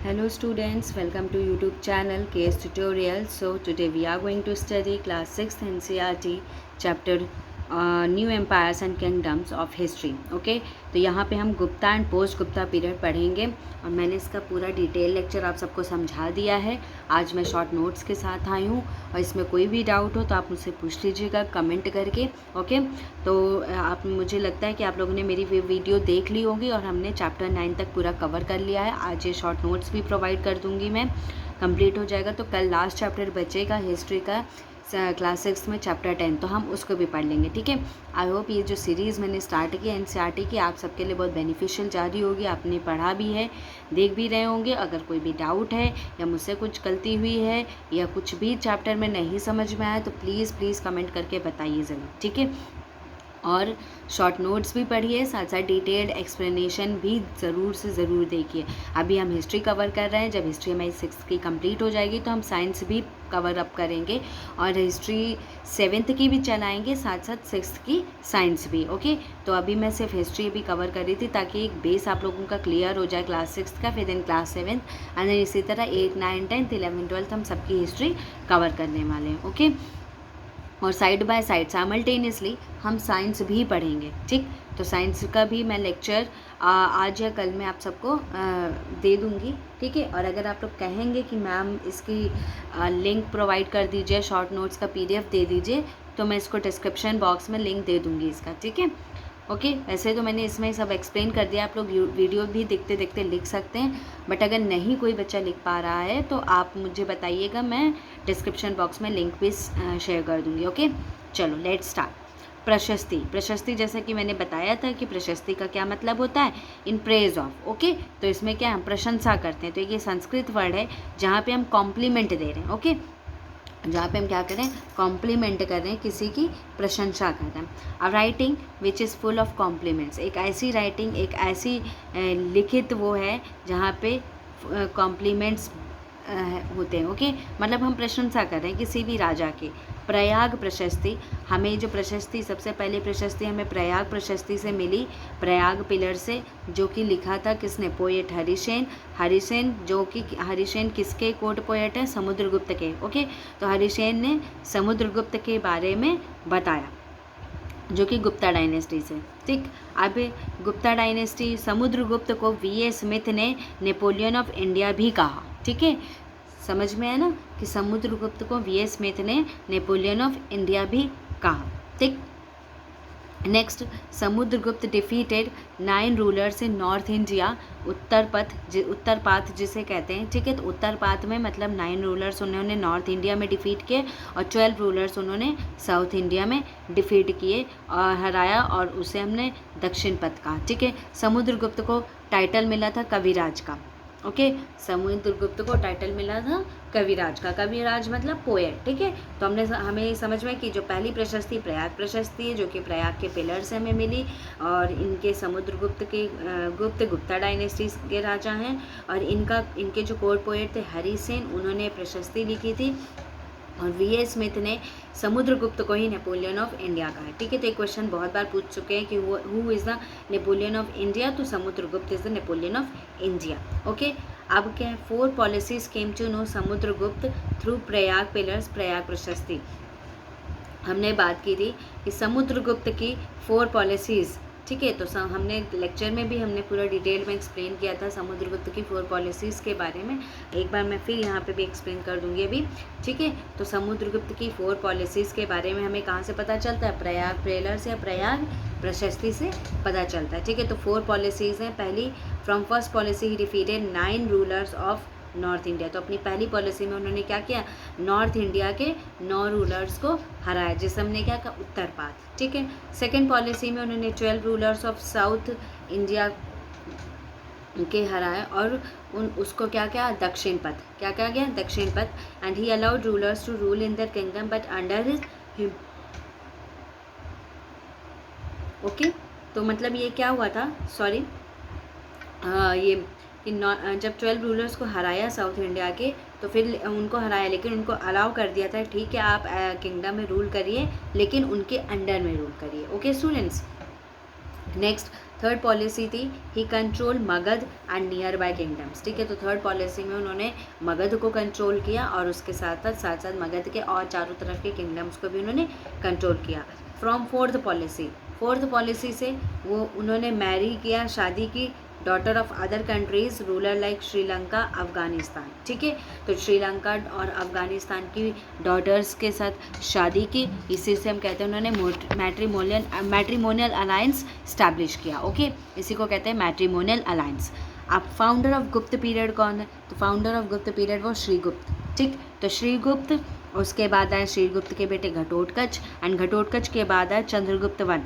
Hello students, welcome to YouTube channel KS Tutorial. So today we are going to study class 6th NCERT chapter New Empires and Kingdoms of History. Okay, तो यहाँ पे हम Gupta and post Gupta period पढ़ेंगे और मैंने इसका पूरा detail lecture आप सबको समझा दिया है. आज मैं शॉर्ट नोट्स के साथ आई हूँ और इसमें कोई भी डाउट हो तो आप मुझसे पूछ लीजिएगा कमेंट करके. ओके, तो आप मुझे लगता है कि आप लोगों ने मेरी वीडियो देख ली होगी और हमने चैप्टर 9 तक पूरा कवर कर लिया है. आज ये शॉर्ट नोट्स भी प्रोवाइड कर दूँगी मैं, कंप्लीट हो जाएगा. तो कल लास्ट चैप्टर बचेगा हिस्ट्री का क्लास 6 में चैप्टर 10, तो हम उसको भी पढ़ लेंगे. ठीक है, आई होप ये जो सीरीज़ मैंने स्टार्ट की एनसीईआरटी की आप सबके लिए बहुत बेनिफिशियल जा रही होगी. आपने पढ़ा भी है, देख भी रहे होंगे. अगर कोई भी डाउट है या मुझसे कुछ गलती हुई है या कुछ भी चैप्टर में नहीं समझ में आया तो प्लीज़ कमेंट करके बताइए ज़रूर. ठीक है, और शॉर्ट नोट्स भी पढ़िए, साथ साथ डिटेल्ड एक्सप्लेनेशन भी ज़रूर से ज़रूर देखिए. अभी हम हिस्ट्री कवर कर रहे हैं, जब हिस्ट्री हमारी 6 की कंप्लीट हो जाएगी तो हम साइंस भी कवर अप करेंगे और हिस्ट्री 7th की भी चलाएंगे, साथ साथ 6th की साइंस भी. ओके, तो अभी मैं सिर्फ हिस्ट्री भी कवर कर रही थी ताकि एक बेस आप लोगों का क्लियर हो जाए क्लास 6 का, फिर देन क्लास 7 एंड देन इसी तरह 8, 9, 10, 11, 12 हम सबकी हिस्ट्री कवर करने वाले हैं. ओके, और साइड बाय साइड साइमल्टेनियसली हम साइंस भी पढ़ेंगे. ठीक, तो साइंस का भी मैं लेक्चर आज या कल में आप सबको दे दूँगी. ठीक है, और अगर आप लोग कहेंगे कि मैम इसकी लिंक प्रोवाइड कर दीजिए, शॉर्ट नोट्स का PDF दे दीजिए, तो मैं इसको डिस्क्रिप्शन बॉक्स में लिंक दे दूँगी इसका. ठीक है, ओके. वैसे तो मैंने इसमें सब एक्सप्लेन कर दिया, आप लोग वीडियो भी देखते देखते लिख सकते हैं, बट अगर नहीं कोई बच्चा लिख पा रहा है तो आप मुझे बताइएगा, मैं डिस्क्रिप्शन बॉक्स में लिंक भी शेयर कर दूँगी. ओके, चलो लेट्स स्टार्ट. प्रशस्ति जैसा कि मैंने बताया था कि प्रशस्ति का क्या मतलब होता है, इन प्रेज ऑफ. ओके, तो इसमें क्या हम प्रशंसा करते हैं, तो ये संस्कृत वर्ड है जहाँ पे हम कॉम्प्लीमेंट दे रहे हैं. ओके, जहाँ पे हम क्या करें, कॉम्प्लीमेंट कर रहे हैं, किसी की प्रशंसा कर रहे हैं. A writing which is full of compliments, एक ऐसी राइटिंग, एक ऐसी लिखित वो है जहाँ पे कॉम्प्लीमेंट्स होते हैं. ओके, मतलब हम प्रशंसा कर रहे हैं किसी भी राजा की. प्रयाग प्रशस्ति, हमें जो प्रशस्ति सबसे पहले प्रशस्ति हमें प्रयाग प्रशस्ति से मिली, प्रयाग पिलर से, जो कि लिखा था किसने, पोएट हरिसेन जो कि हरिसेन किसके कोर्ट पोएट है, समुद्रगुप्त के. ओके, तो हरिसेन ने समुद्रगुप्त के बारे में बताया जो कि गुप्ता डायनेस्टी से. ठीक, अब गुप्ता डायनेस्टी, समुद्रगुप्त को V.A. स्मिथ ने नेपोलियन ऑफ इंडिया भी कहा. ठीक है, समझ में है ना कि समुद्रगुप्त को V.A. स्मिथ ने नेपोलियन ऑफ इंडिया भी कहा. ठीक, next, Samudragupta defeated 9 rulers in north India, Uttarapath जिसे कहते हैं. ठीक है, तो उत्तरपात में मतलब 9 रूलर्स उन्होंने नॉर्थ इंडिया में डिफीट किए और 12 रूलर्स उन्होंने साउथ इंडिया में डिफीट किए और हराया, और उसे हमने दक्षिण पथ कहा. ठीक है, समुद्रगुप्त को टाइटल मिला था कविराज का. ओके, समुद्रगुप्त को टाइटल मिला था कविराज का. कविराज मतलब पोएट. ठीक है, तो हमें समझ में कि जो पहली प्रशस्ति प्रयाग प्रशस्ति है, जो कि प्रयाग के पिलर से हमें मिली, और इनके समुद्रगुप्त के गुप्ता डायनेस्टीज के राजा हैं, और इनके जो कोर्ट पोएट थे हरिसेन, उन्होंने प्रशस्ति लिखी थी, और V.A. स्मिथ ने समुद्रगुप्त को ही नेपोलियन ऑफ इंडिया कहा है. ठीक है, तो एक क्वेश्चन बहुत बार पूछ चुके हैं कि who is the Napoleon of India, तो Samudragupta is the Napoleon of India. Okay, अब क्या है, 4 policies came to know Samudragupta through Prayag pillars, Prayag Prashasti. हमने बात की थी कि समुद्रगुप्त की 4 पॉलिसीज़. ठीक है, तो हमने लेक्चर में भी हमने पूरा डिटेल में एक्सप्लेन किया था समुद्रगुप्त की 4 पॉलिसीज़ के बारे में. एक बार मैं फिर यहाँ पे भी एक्सप्लेन कर दूँगी अभी. ठीक है, तो समुद्रगुप्त की 4 पॉलिसीज़ के बारे में हमें कहाँ से पता चलता है, प्रयाग पिलर्स या प्रयाग प्रशस्ति से पता चलता है. ठीक है, तो 4 पॉलिसीज़ हैं. पहली, from first policy he defeated 9 rulers of north India. तो अपनी पहली पॉलिसी में उन्होंने क्या किया, नॉर्थ इंडिया के 9 रूलर्स को हराया, जिसे हमने क्या कहा, उत्तरपात. ठीक है, सेकंड पॉलिसी में उन्होंने 12 रूलर्स ऑफ साउथ इंडिया के हराया, और उसको क्या क्या, दक्षिण पथ. क्या क्या गया, Dakshinapatha. And he allowed rulers to rule in their kingdom but under him. Okay, तो मतलब ये क्या हुआ था, सॉरी, ये कि जब 12 रूलर्स को हराया साउथ इंडिया के, तो फिर उनको हराया, लेकिन उनको अलाउ कर दिया था, ठीक है आप किंगडम में रूल करिए, लेकिन उनके अंडर में रूल करिए. Okay students, next, third policy थी he control Magadha and near by kingdoms, ठीक है। तो थर्ड पॉलिसी में उन्होंने मगध को कंट्रोल किया और उसके साथ साथ मगध के और चारों तरफ के किंगडम्स को भी उन्होंने कंट्रोल किया। फ्रॉम फोर्थ पॉलिसी से वो उन्होंने मैरी किया, शादी की daughter of other countries ruler like Sri Lanka, Afghanistan, ठीक है। तो श्रीलंका और अफगानिस्तान की डॉटर्स के साथ शादी की, इसी से हम कहते हैं उन्होंने मैट्रिमोनियल अलायंस स्टैब्लिश किया, ओके। इसी को कहते हैं मैट्रिमोनियल अलायंस। अब फाउंडर ऑफ गुप्त पीरियड कौन है? तो फाउंडर ऑफ गुप्त पीरियड वो श्रीगुप्त, ठीक। तो श्रीगुप्त, उसके बाद आए श्रीगुप्त के बेटे घटोत्कच एंड घटोत्कच के बाद आए चंद्रगुप्त वन।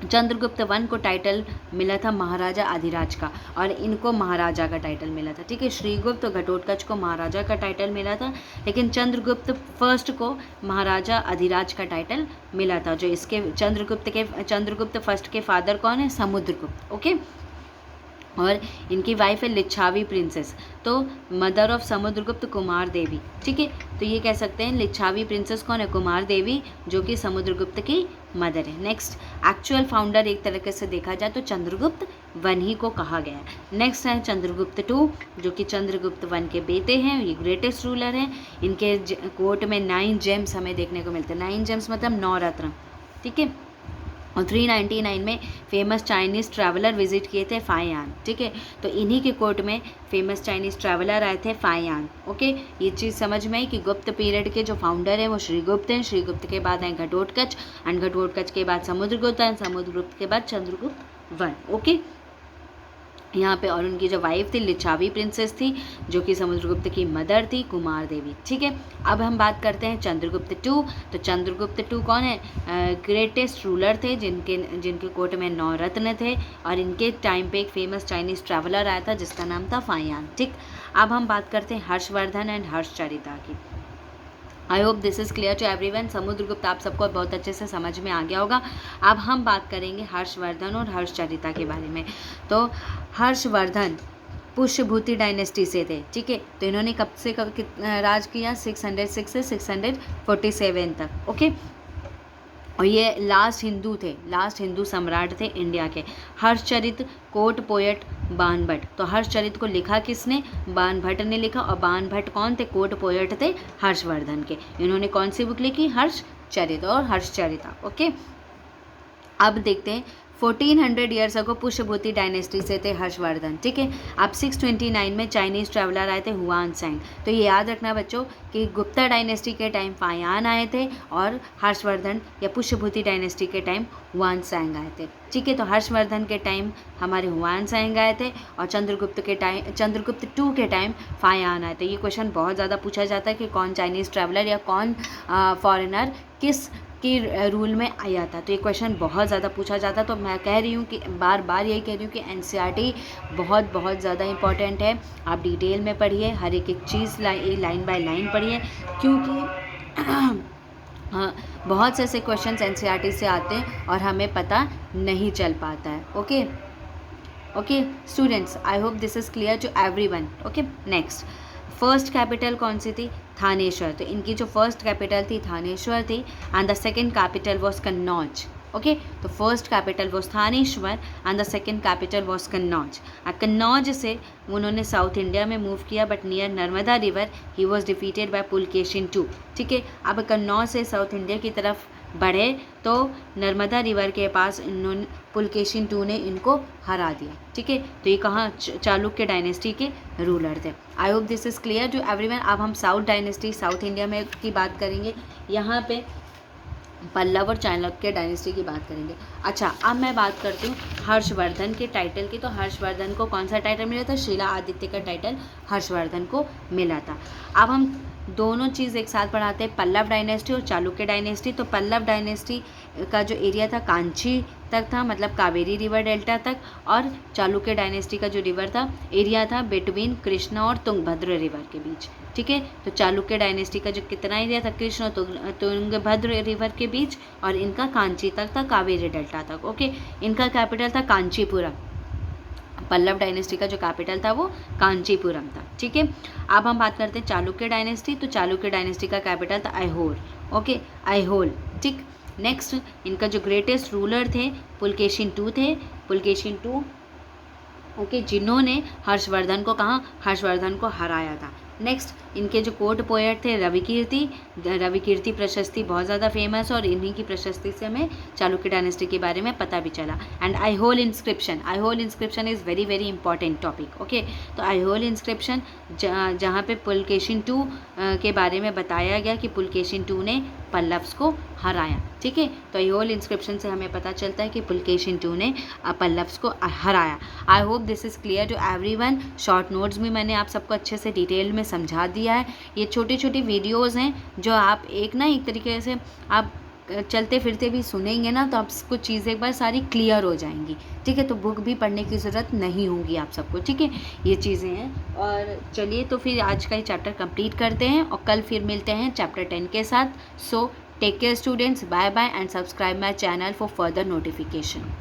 चंद्रगुप्त वन को टाइटल मिला था महाराजा अधिराज का और इनको महाराजा का टाइटल मिला था, ठीक है। श्रीगुप्त और घटोत्कच को महाराजा का टाइटल मिला था, लेकिन चंद्रगुप्त फर्स्ट को महाराजा अधिराज का टाइटल मिला था। जो इसके चंद्रगुप्त फर्स्ट के फादर कौन है? समुद्रगुप्त, ओके। और इनकी वाइफ है लिच्छावी प्रिंसेस, तो मदर ऑफ समुद्रगुप्त कुमार देवी, ठीक है। तो ये कह सकते हैं लिच्छावी प्रिंसेस कौन है? कुमार देवी, जो कि समुद्रगुप्त की मदर है। नेक्स्ट, एक्चुअल फाउंडर एक तरीके से देखा जाए तो चंद्रगुप्त वन ही को कहा गया है। नेक्स्ट है चंद्रगुप्त टू, जो कि चंद्रगुप्त वन के बेटे हैं, ये ग्रेटेस्ट रूलर हैं। इनके कोर्ट में 9 जेम्स हमें देखने को मिलते हैं। 9 जेम्स मतलब 9 रत्न, ठीक है। और 399 में फेमस चाइनीज़ ट्रैवलर विजिट किए थे फायान, ठीक है। तो इन्हीं के कोर्ट में फेमस चाइनीज़ ट्रैवलर आए थे फायान, ओके। ये चीज़ समझ में आई कि गुप्त पीरियड के जो फाउंडर हैं वो श्रीगुप्त हैं, श्रीगुप्त के बाद हैं घटोत्कच एंड घटोत्कच के बाद समुद्रगुप्त एंड समुद्रगुप्त के बाद चंद्रगुप्त वन, ओके। यहाँ पे और उनकी जो वाइफ थी लिच्छावी प्रिंसेस थी, जो कि समुद्रगुप्त की मदर थी, कुमार देवी, ठीक है। अब हम बात करते हैं चंद्रगुप्त टू। तो चंद्रगुप्त टू कौन है? ग्रेटेस्ट रूलर थे, जिनके कोर्ट में 9 रत्न थे और इनके टाइम पे एक फेमस चाइनीज़ ट्रैवलर आया था जिसका नाम था फायान, ठीक। अब हम बात करते हैं हर्षवर्धन एंड हर्षचरिता की। I hope this is clear to everyone. Samudragupta आप सबको बहुत अच्छे से समझ में आ गया होगा। अब हम बात करेंगे हर्षवर्धन और हर्षचरिता के बारे में। तो हर्षवर्धन पुष्यभूति डायनेस्टी से थे, ठीक है। तो इन्होंने कब से कब राज किया? 606 से 647 तक, ओके। और ये लास्ट हिंदू सम्राट थे इंडिया के। हर्षचरित कोर्ट पोएट बाणभट्ट, तो हर्षचरित को लिखा किसने? बाणभट्ट ने लिखा। और बाणभट्ट कौन थे? कोर्ट पोएट थे हर्षवर्धन के। इन्होंने कौन सी बुक लिखी? हर्षचरित और हर्षचरिता, ओके। अब देखते हैं 1400 ईयर्स अगो पुष्यभूति डायनेस्टी से थे हर्षवर्धन, ठीक है। अब 629 में चाइनीज़ ट्रैवलर आए थे हुआन सैंग। तो ये याद रखना बच्चों कि गुप्ता डायनेस्टी के टाइम फायान आए थे और हर्षवर्धन या पुष्यभूति डायनेस्टी के टाइम हुआन सैंग आए थे, ठीक है। तो हर्षवर्धन के टाइम हमारे हुआन सैंग आए थे और चंद्रगुप्त टू के टाइम फायान आए थे। ये क्वेश्चन बहुत ज़्यादा पूछा जाता है कि कौन चाइनीज़ ट्रैवलर या कौन फॉरेनर किस की रूल में आया था। तो ये क्वेश्चन बहुत ज़्यादा पूछा जाता, तो मैं कह रही हूँ कि बार बार यही कह रही हूँ कि एनसीईआरटी बहुत ज़्यादा इंपॉर्टेंट है। आप डिटेल में पढ़िए, हर एक चीज़ लाइन बाय लाइन पढ़िए, क्योंकि हाँ, बहुत से ऐसे क्वेश्चन एनसीईआरटी से आते हैं और हमें पता नहीं चल पाता है, okay students. I hope this is clear to everyone, okay. Next, first capital कौन सी थी? थानेश्वर। तो इनकी जो फर्स्ट कैपिटल थी थानेश्वर थी and the second capital was Kannauj, okay. तो first capital was Thanesar and the second capital was Kannauj. Kannauj से उन्होंने साउथ इंडिया में मूव किया, but near Narmada river he was defeated by Pulakeshin two, ठीक है। अब कन्नौज से साउथ इंडिया की तरफ बढ़े तो नर्मदा रिवर के पास इन्होंने पुलकेशिन टू ने इनको हरा दिया, ठीक है। तो ये कहाँ? चालुक्य डायनेस्टी के रूलर थे। I hope this is clear to everyone. अब हम साउथ डायनेस्टी, साउथ इंडिया में की बात करेंगे। यहाँ पे पल्लव और चाणक्य डायनेस्टी की बात करेंगे। अच्छा, अब मैं बात करती हूँ हर्षवर्धन के टाइटल की। तो हर्षवर्धन को कौन सा टाइटल मिला था? शिला आदित्य का टाइटल हर्षवर्धन को मिला था। अब हम दोनों चीज़ एक साथ पढ़ाते हैं, पल्लव डायनेस्टी और चालुक्य डायनेस्टी। तो पल्लव डायनेस्टी का जो एरिया था कांची तक था, मतलब कावेरी रिवर डेल्टा तक, और चालुक्य डायनेस्टी का जो रिवर था एरिया था बिटवीन कृष्णा और तुंगभद्र रिवर के बीच, ठीक है। तो चालुक्य डायनेस्टी का जो कितना एरिया था? कृष्ण और तुंगभद्र रिवर के बीच, और इनका कांची तक था, कावेरी डेल्टा तक, ओके। इनका कैपिटल था कांचीपुरम। पल्लव डायनेस्टी का जो कैपिटल था वो कांचीपुरम था, ठीक है। अब हम बात करते हैं चालुक्य डायनेस्टी। तो चालुक्य डायनेस्टी का कैपिटल था ऐहोल, ओके, ऐहोल, ठीक। नेक्स्ट इनका जो ग्रेटेस्ट रूलर थे पुलकेशिन टू थे, पुलकेशिन टू ओके, जिन्होंने हर्षवर्धन को हर्षवर्धन को हराया था। नेक्स्ट इनके जो कोर्ट पोएट थे रविकीर्ति प्रशस्ति बहुत ज़्यादा फेमस, और इन्हीं की प्रशस्ति से हमें चालुक्य डायनेस्टी के बारे में पता भी चला। And Aihole inscription is very very important topic. Okay, तो आईहोल इंस्क्रिप्शन जहाँ पे पुलकेशिन टू के बारे में बताया गया कि पुलकेशिन टू ने पल्लव्स को हराया। ठीक है, तो आईहोल इंस्क्रिप्शन से हमें पता चलता है कि पुलकेशिन टू ने पल्लव्स को हराया। I hope this is clear to everyone. Short notes में मैंने आप सबको अच्छे से डिटेल में समझा दिया है। ये छोटी छोटी वीडियोज़ हैं जो आप एक तरीके से आप चलते फिरते भी सुनेंगे ना, तो आपको चीज़ें एक बार सारी क्लियर हो जाएंगी। ठीक है, तो बुक भी पढ़ने की ज़रूरत नहीं होगी आप सबको। ठीक है, ये चीज़ें हैं। और चलिए तो फिर आज का ये चैप्टर कंप्लीट करते हैं और कल फिर मिलते हैं चैप्टर 10 के साथ। So take care students, bye bye and subscribe my channel for further notification.